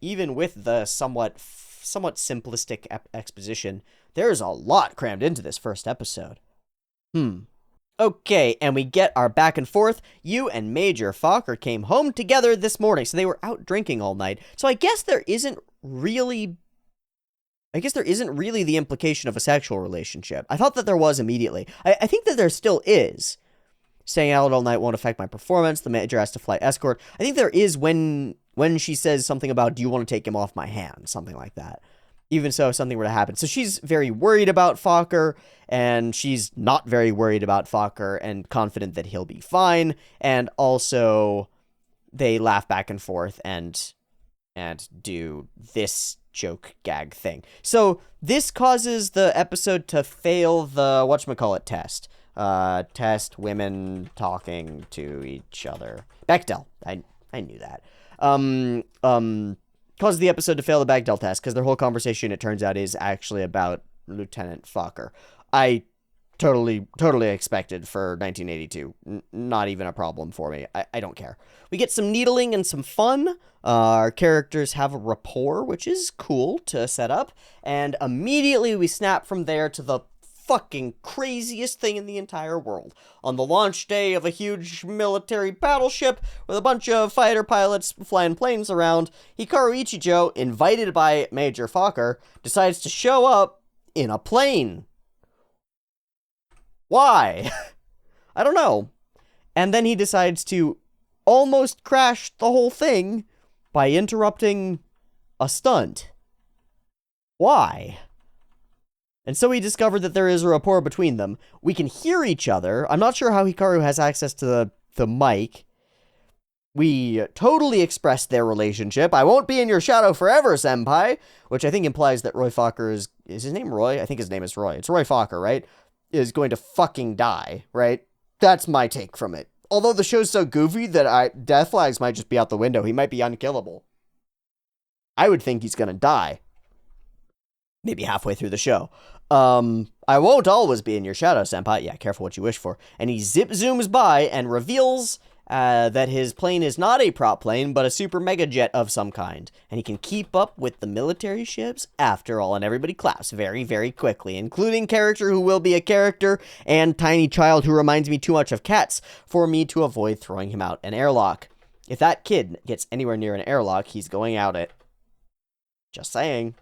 even with the somewhat simplistic exposition, there's a lot crammed into this first episode. Okay, and we get our back and forth. You and Major Fokker came home together this morning, so they were out drinking all night. So I guess there isn't really the implication of a sexual relationship. I thought that there was immediately. I think that there still is. Staying out all night won't affect my performance. The Major has to fly escort. I think there is when she says something about, do you want to take him off my hand? Something like that. Even so, if something were to happen. So she's very worried about Fokker, and she's not very worried about Fokker and confident that he'll be fine. And also, they laugh back and forth and do this joke gag thing. So this causes the episode to fail the whatchamacallit test. Test women talking to each other. Bechdel. I knew that. Causes the episode to fail the Bechdel test, because their whole conversation, it turns out, is actually about Lieutenant Fokker. I totally expected for 1982. Not even a problem for me. I don't care. We get some needling and some fun. Our characters have a rapport, which is cool to set up. And immediately we snap from there to the fucking craziest thing in the entire world. On the launch day of a huge military battleship with a bunch of fighter pilots flying planes around, Hikaru Ichijo, invited by Major Fokker, decides to show up in a plane. Why? I don't know. And then he decides to almost crash the whole thing by interrupting a stunt. Why? And so we discovered that there is a rapport between them. We can hear each other. I'm not sure how Hikaru has access to the mic. We totally expressed their relationship. I won't be in your shadow forever, senpai. Which I think implies that Roy Fokker is his name Roy? I think his name is Roy. It's Roy Fokker, right? Is going to fucking die, right? That's my take from it. Although the show's so goofy that death flags might just be out the window. He might be unkillable. I would think he's gonna die. Maybe halfway through the show. I won't always be in your shadow, senpai. Yeah, careful what you wish for. And he zip zooms by and reveals that his plane is not a prop plane, but a super mega jet of some kind. And he can keep up with the military ships after all, and everybody claps very, very quickly, including character who will be a character and tiny child who reminds me too much of cats for me to avoid throwing him out an airlock. If that kid gets anywhere near an airlock, he's going out it. Just saying.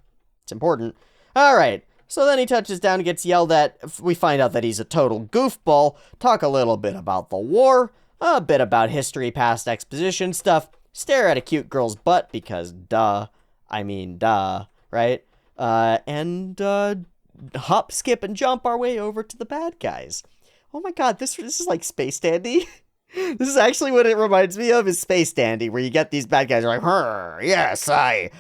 It's important. Alright. So then he touches down, gets yelled at. We find out that he's a total goofball. Talk a little bit about the war. A bit about history, past exposition stuff. Stare at a cute girl's butt because duh. I mean, duh. Right? And hop, skip, and jump our way over to the bad guys. Oh my god, this is like Space Dandy. This is actually what it reminds me of, is Space Dandy, where you get these bad guys who are like, yes, I,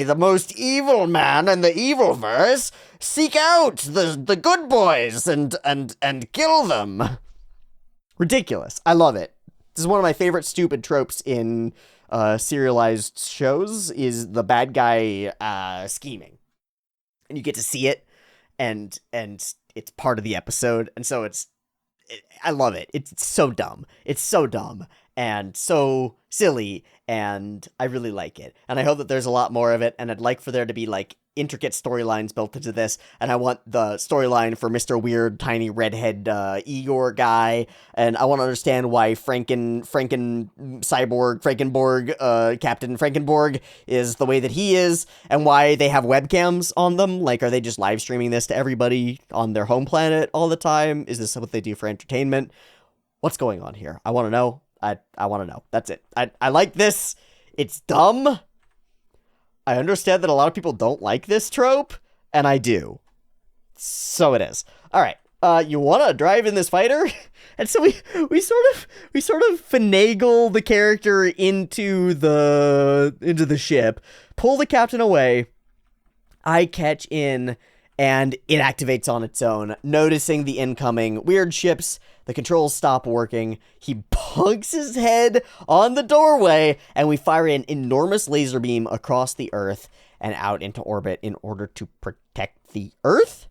the most evil man in the Evilverse, seek out the good boys and kill them. Ridiculous. I love it. This is one of my favorite stupid tropes in serialized shows, is the bad guy scheming. And you get to see it, and it's part of the episode, and so I love it. It's so dumb. It's so dumb and so silly, and I really like it. And I hope that there's a lot more of it, and I'd like for there to be, like, intricate storylines built into this, and I want the storyline for Mr. Weird, tiny redhead Igor guy, and I want to understand why Captain Frankenborg is the way that he is, and why they have webcams on them. Like, are they just live streaming this to everybody on their home planet all the time? Is this what they do for entertainment? What's going on here? I want to know. I want to know. That's it. I like this. It's dumb. I understand that a lot of people don't like this trope, and I do. So it is. All right. You want to drive in this fighter? And so we sort of finagle the character into the ship, pull the captain away. I catch in, and it activates on its own, noticing the incoming weird ships. The controls stop working. He punks his head on the doorway, and we fire an enormous laser beam across the Earth and out into orbit in order to protect the Earth.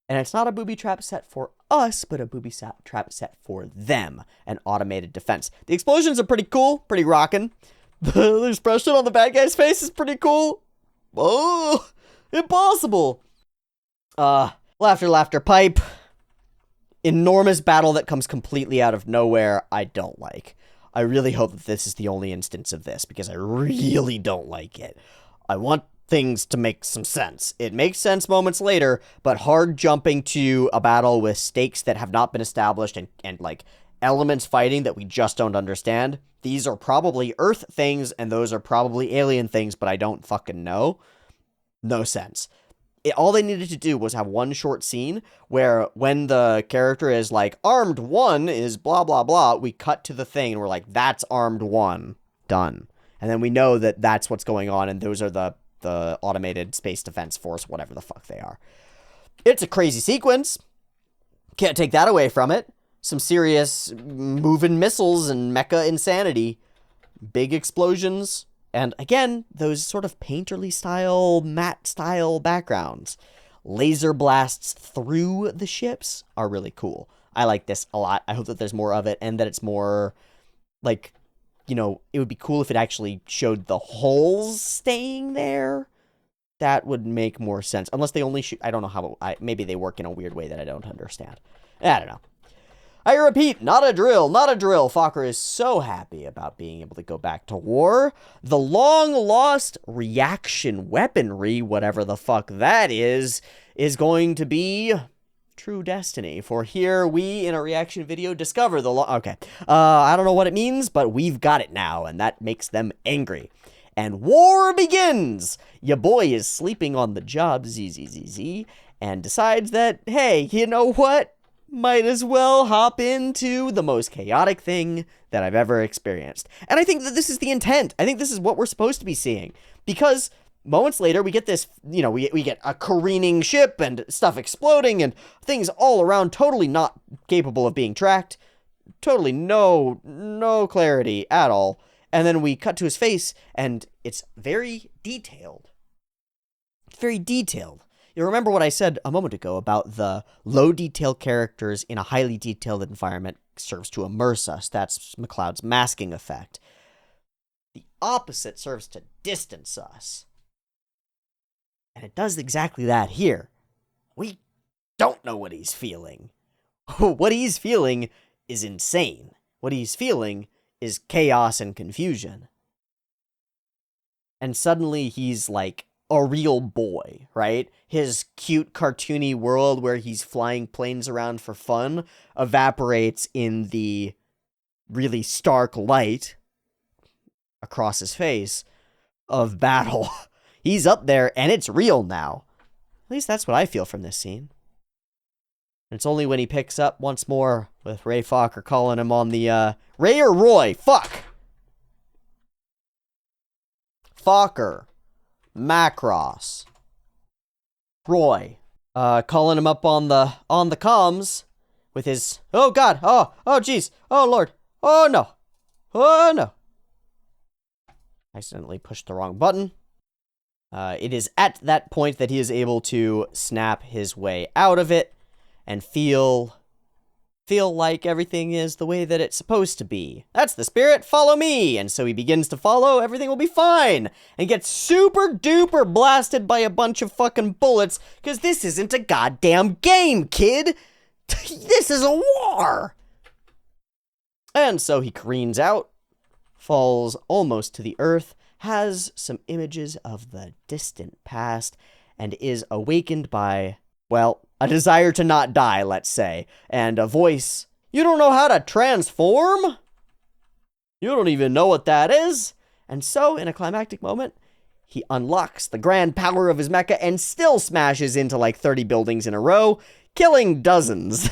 And it's not a booby trap set for us, but a booby trap set for them. An automated defense. The explosions are pretty cool, pretty rockin'. The expression on the bad guy's face is pretty cool. Oh, impossible. Laughter, pipe. Enormous battle that comes completely out of nowhere. I don't like. I really hope that this is the only instance of this, because I really don't like it. I want things to make some sense. It makes sense moments later, but hard jumping to a battle with stakes that have not been established and like elements fighting that we just don't understand. These are probably Earth things, and those are probably alien things, but I don't fucking know. No sense. All they needed to do was have one short scene where when the character is like, armed one is blah, blah, blah, we cut to the thing and we're like, that's armed one. Done. And then we know that that's what's going on, and those are the automated space defense force, whatever the fuck they are. It's a crazy sequence. Can't take that away from it. Some serious moving missiles and mecha insanity. Big explosions. And again, those sort of painterly style, matte style backgrounds. Laser blasts through the ships are really cool. I like this a lot. I hope that there's more of it, and that it's more, like, you know, it would be cool if it actually showed the holes staying there. That would make more sense. Unless they only shoot, I don't know how, maybe they work in a weird way that I don't understand. I don't know. I repeat, not a drill, not a drill. Fokker is so happy about being able to go back to war. The long-lost reaction weaponry, whatever the fuck that is going to be true destiny. For here, we, in a reaction video, discover the I don't know what it means, but we've got it now, and that makes them angry. and war begins. Your boy is sleeping on the job, ZZZZ, and decides that, hey, you know what? Might as well hop into the most chaotic thing that I've ever experienced. And I think that this is the intent. I think this is what we're supposed to be seeing. Because moments later, we get this, we get a careening ship and stuff exploding and things all around totally not capable of being tracked. Totally no clarity at all. And then we cut to his face, and it's very detailed. It's very detailed. You remember what I said a moment ago about the low-detail characters in a highly detailed environment serves to immerse us. That's McCloud's masking effect. The opposite serves to distance us. And it does exactly that here. We don't know what he's feeling. What he's feeling is insane. What he's feeling is chaos and confusion. And suddenly he's like a real boy, right? His cute cartoony world where he's flying planes around for fun evaporates in the really stark light across his face of battle. He's up there and it's real now. At least that's what I feel from this scene. And it's only when he picks up once more with Ray Fokker calling him on the, Ray or Roy? Fuck! Fokker. Macross. Roy. Calling him up on the comms with his, oh god, oh jeez, oh lord, oh no, I accidentally pushed the wrong button. It is at that point that he is able to snap his way out of it and feel like everything is the way that it's supposed to be. That's the spirit, follow me! And so he begins to follow, everything will be fine! And gets super duper blasted by a bunch of fucking bullets, because this isn't a goddamn game, kid! This is a war! And so he careens out, falls almost to the earth, has some images of the distant past, and is awakened by, well, a desire to not die, let's say, and a voice, you don't know how to transform? You don't even know what that is? And so, in a climactic moment, he unlocks the grand power of his mecha and still smashes into like 30 buildings in a row, killing dozens.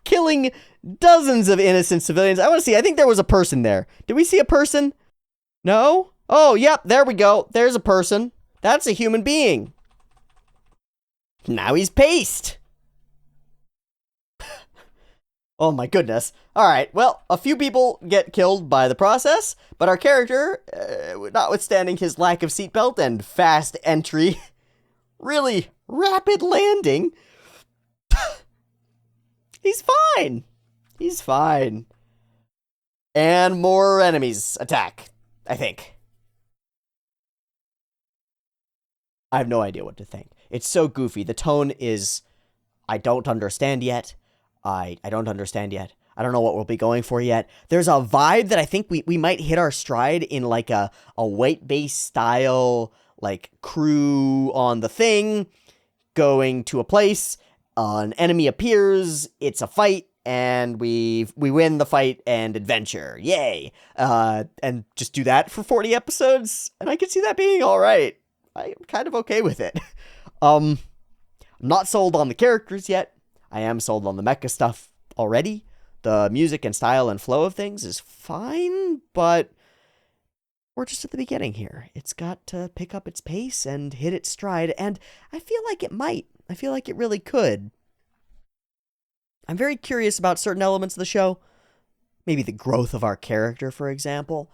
Killing dozens of innocent civilians. I want to see, I think there was a person there. Did we see a person? No? Oh, yep, there we go. There's a person. That's a human being. Now he's paste. Oh my goodness. Alright, well, a few people get killed by the process, but our character, notwithstanding his lack of seatbelt and fast entry, really rapid landing, he's fine. He's fine. And more enemies attack, I think. I have no idea what to think. It's so goofy. The tone is, I don't understand yet. I don't understand yet. I don't know what we'll be going for yet. There's a vibe that I think we might hit our stride in like a white-based style, like crew on the thing, going to a place, an enemy appears, it's a fight, and we win the fight and adventure. Yay! And just do that for 40 episodes, and I could see that being alright. I'm kind of okay with it. I'm not sold on the characters yet. I am sold on the mecha stuff already. The music and style and flow of things is fine, but we're just at the beginning here. It's got to pick up its pace and hit its stride, and I feel like it might. I feel like it really could. I'm very curious about certain elements of the show. Maybe the growth of our character, for example.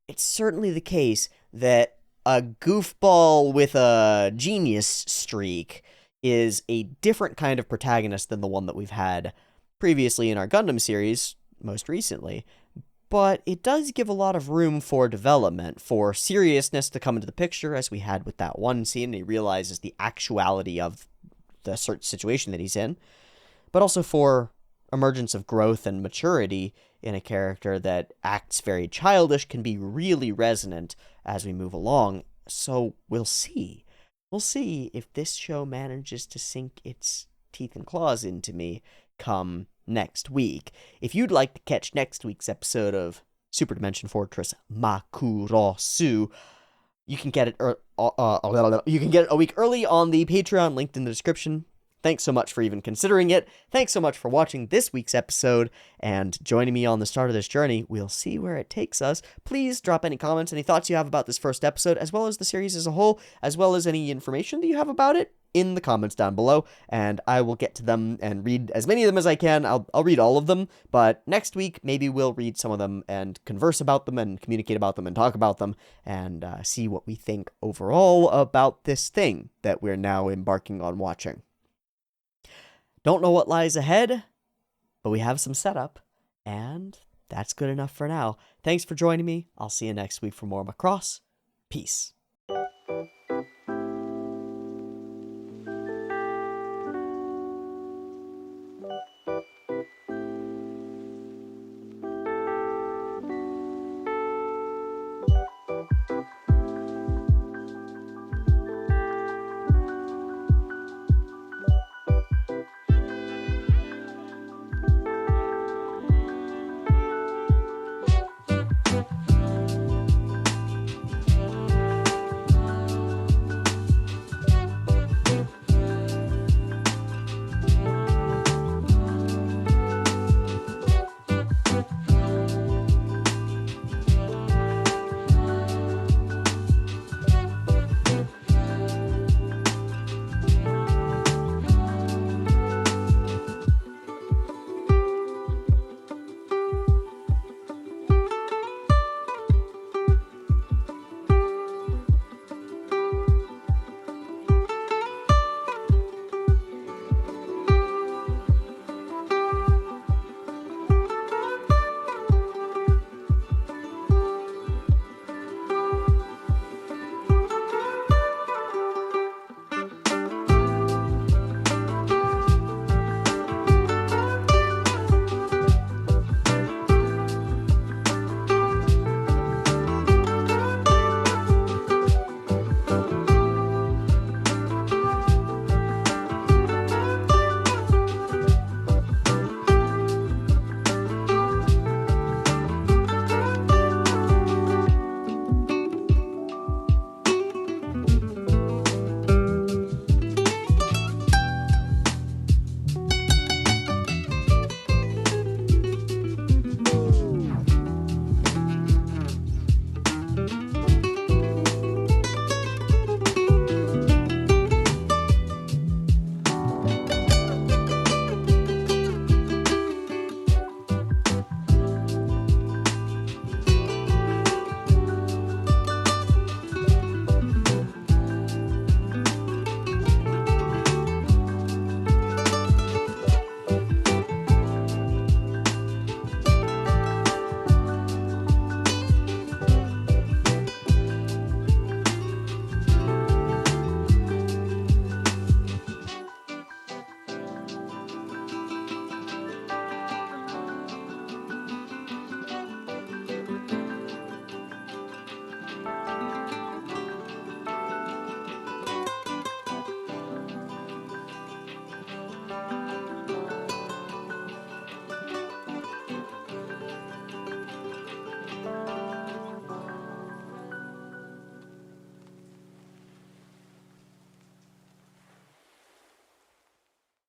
It's certainly the case that a goofball with a genius streak is a different kind of protagonist than the one that we've had previously in our Gundam series, most recently. But it does give a lot of room for development, for seriousness to come into the picture, as we had with that one scene, and he realizes the actuality of the certain situation that he's in, but also for emergence of growth and maturity in a character that acts very childish, can be really resonant as we move along. So we'll see. We'll see if this show manages to sink its teeth and claws into me come next week. If you'd like to catch next week's episode of Super Dimension Fortress Macross. You can get it a week early on the Patreon linked in the description. Thanks so much for even considering it. Thanks so much for watching this week's episode and joining me on the start of this journey. We'll see where it takes us. Please drop any comments, any thoughts you have about this first episode, as well as the series as a whole, as well as any information that you have about it in the comments down below, and I will get to them and read as many of them as I can. I'll read all of them, but next week maybe we'll read some of them and converse about them and communicate about them and talk about them and see what we think overall about this thing that we're now embarking on watching. Don't know what lies ahead, but we have some setup, and that's good enough for now. Thanks for joining me. I'll see you next week for more Macross. Peace.